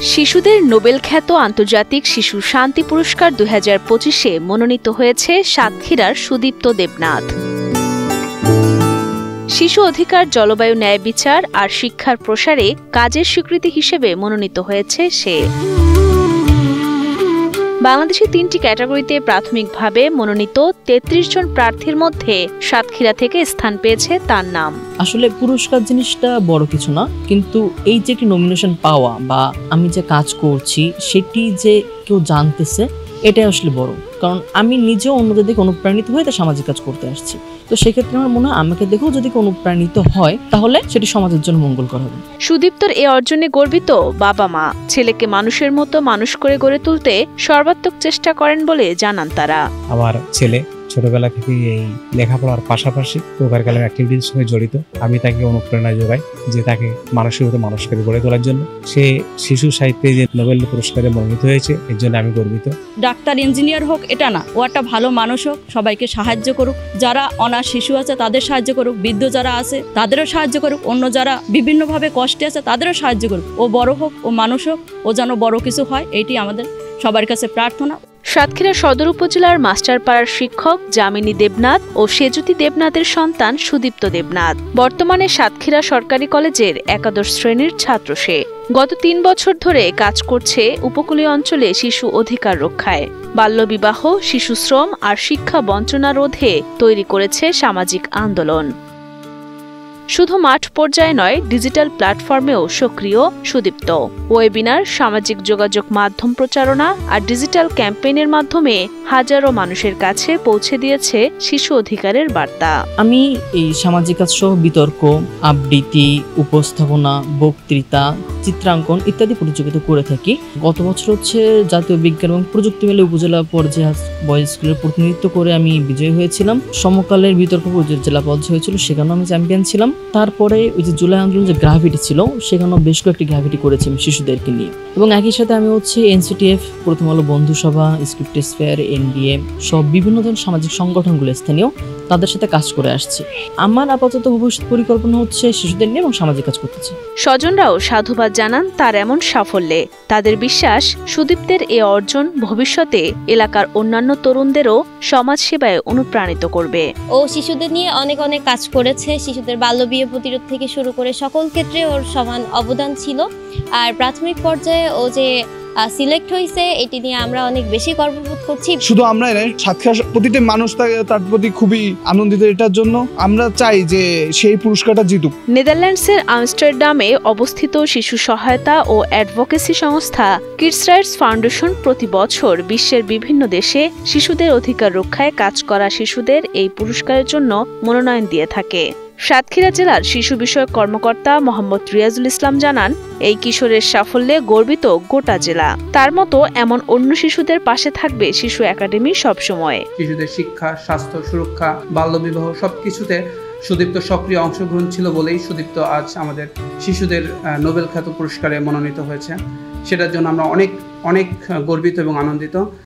শিশুদের নোবেল খ্যাত আন্তর্জাতিক শিশু শান্তি পুরস্কার 2025-এ মনোনীত হয়েছে সাতক্ষীরার সুদীপ্ত দেবনাথ। শিশু অধিকার, জলবায়ু ন্যায় বিচার আর শিক্ষার প্রসারে কাজের স্বীকৃতি হিসেবে মনোনীত হয়েছে সে। বাংলাদেশে 3টি ক্যাটাগরিতে প্রাথমিকভাবে মনোনীত 33 জন প্রার্থীর মধ্যে সাতক্ষীরা থেকে স্থান পেয়েছে তার নাম। আসলে পুরস্কার জিনিসটা বড় কিছু না, কিন্তু এই যে একটি নমিনেশন পাওয়া বা আমি যে কাজ করছি সেটি যে কেউ জানতেছে এটাই আসলে বড়। কারণ আমি নিজেও অন্যদের দিকে অনুপ্রাণিত হয়ে তা সামাজিক কাজ করতে আসছি। তো সেক্ষেত্রে আমার মনে হয় আমাকে দেখেও যদি কেউ অনুপ্রাণিত হয় তাহলে সেটি সমাজের জন্য মঙ্গলকর হবে। সুদীপ্তর এ অর্জনে গর্বিত বাবা মা। ছেলেকে মানুষের মতো মানুষ করে গড়ে তুলতে সর্বাত্মক চেষ্টা করেন বলে জানান তারা। আমার ছেলে ছোটবেলা থেকে এই লেখাপড়ার পাশাপাশি প্রকার কালাম অ্যাক্টিভিটির সঙ্গে জড়িত। আমি তাকে অনুপ্রেরণা যোগাই যে তাকে মানুষের মতো মানুষ করে গড়ে তোলার জন্য। সে শিশু সাহিত্যে যে নোবেল পুরস্কারে মনোনীত হয়েছে এর জন্য আমি গর্বিত। ডাক্তার, ইঞ্জিনিয়ার হোক এটা না, ও একটা ভালো মানুষ হোক, সবাইকে সাহায্য করুক। যারা অনাথ শিশু আছে তাদের সাহায্য করুক, বৃদ্ধ যারা আছে তাদেরও সাহায্য করুক, অন্য যারা বিভিন্নভাবে কষ্টে আছে তাদেরও সাহায্য করুক। ও বড় হোক, ও মানুষ হোক, ও যেন বড় কিছু হয়, এইটি আমাদের সবার কাছে প্রার্থনা। সাতক্ষীরা সদর উপজেলার মাস্টারপাড়ার শিক্ষক যামিনী দেবনাথ ও সেজুতি দেবনাথের সন্তান সুদীপ্ত দেবনাথ। বর্তমানে সাতক্ষীরা সরকারি কলেজের একাদশ শ্রেণীর ছাত্র সে। গত 3 বছর ধরে কাজ করছে উপকূলীয় অঞ্চলে শিশু অধিকার রক্ষায়। বাল্যবিবাহ, শিশুশ্রম আর শিক্ষা বঞ্চনা রোধে তৈরি করেছে সামাজিক আন্দোলন। শুধু মাঠ পর্যায়ে নয়, ডিজিটাল প্ল্যাটফর্মেও সক্রিয় সুদীপ্ত। ওয়েবিনার, সামাজিক যোগাযোগ মাধ্যম প্রচারণা আর ডিজিটাল ক্যাম্পেইনের মাধ্যমে হাজারো মানুষের কাছে পৌঁছে দিয়েছে শিশু অধিকারের বার্তা। আমি এই সামাজিক কাজ সহ বিতর্ক, আবৃত্তি, উপস্থাপনা, বক্তৃতা, চিত্রাঙ্কন ইত্যাদি প্রতিযোগিতা করে থাকি। গত বছর জাতীয় বিজ্ঞান এবং প্রযুক্তি মেলে উপজেলা পর্যায়ে বয়েজ স্কুলের প্রতিনিধিত্ব করে আমি বিজয়ী হয়েছিলাম। সমকালের বিতর্ক জেলা পর্যায়ে হয়েছিল, সেখানেও আমি চ্যাম্পিয়ন ছিলাম। তারপরে ওই যে জুলাই আন্দোলন যে গ্রাফিটি ছিল সেখানেও বেশ কয়েকটি গ্রাফিটি করেছি আমি শিশুদেরকে নিয়ে। এবং একই সাথে আমি এনসিটিএফ, প্রথম আলো বন্ধু সভা, স্ক্রিপ্টেস ফেয়ার, এনডিএ সব বিভিন্ন ধরনের সামাজিক সংগঠনগুলো স্থানীয় তাদের সাথে কাজ করে আসছি। আমার আপাতত ভবিষ্যৎ পরিকল্পনা শিশুদের নিয়ে এবং সামাজিক কাজ করতেছি। স্বজনরাও সাধুবাদ জানান তার এমন সাফল্যে। তাদের বিশ্বাস প্রদীপ্তের এ অর্জন ভবিষ্যতে এলাকার অন্যান্য তরুণদেরও সমাজ সেবায় অনুপ্রাণিত করবে। ও শিশুদের নিয়ে অনেক অনেক কাজ করেছে। শিশুদের বাল্যবিয়ে প্রতিরোধ থেকে শুরু করে সকল ক্ষেত্রে ওর সমান অবদান ছিল। আর প্রাথমিক পর্যায়ে ও যে সিলেক্ট হয়েছে এটি নিয়ে আমরা অনেক বেশি গর্ববোধ করছি। শুধু আমরাই নয়, সাতক্ষীরার প্রতিটি মানুষ তার প্রতি খুবই আনন্দিত। এটার জন্য আমরা চাই যে সেই পুরস্কারটা জিতুক। নেদারল্যান্ডসের আমস্টারডামে অবস্থিত শিশু সহায়তা ও অ্যাডভোকেসি সংস্থা কিডস রাইটস ফাউন্ডেশন প্রতি বছর বিশ্বের বিভিন্ন দেশে শিশুদের অধিকার রক্ষায় কাজ করা শিশুদের এই পুরস্কারের জন্য মনোনয়ন দিয়ে থাকে। সাতক্ষীরা জেলার শিশু বিষয়ক কর্মকর্তা মোহাম্মদ রিয়াজুল ইসলাম জানান, এই কিশোরের সাফল্যে গর্বিত গোটা জেলা। তার মতো এমন অন্য শিশুদের পাশে থাকবে শিশু একাডেমি সবসময়। শিশুদের শিক্ষা, স্বাস্থ্য, সুরক্ষা, বাল্যবিবাহ সবকিছুতে সুদীপ্ত সক্রিয় অংশগ্রহণ ছিল বলেই সুদীপ্ত আজ আমাদের শিশুদের নোবেল খ্যাত পুরস্কারে মনোনীত হয়েছে। সেটার জন্য আমরা অনেক অনেক গর্বিত এবং আনন্দিত।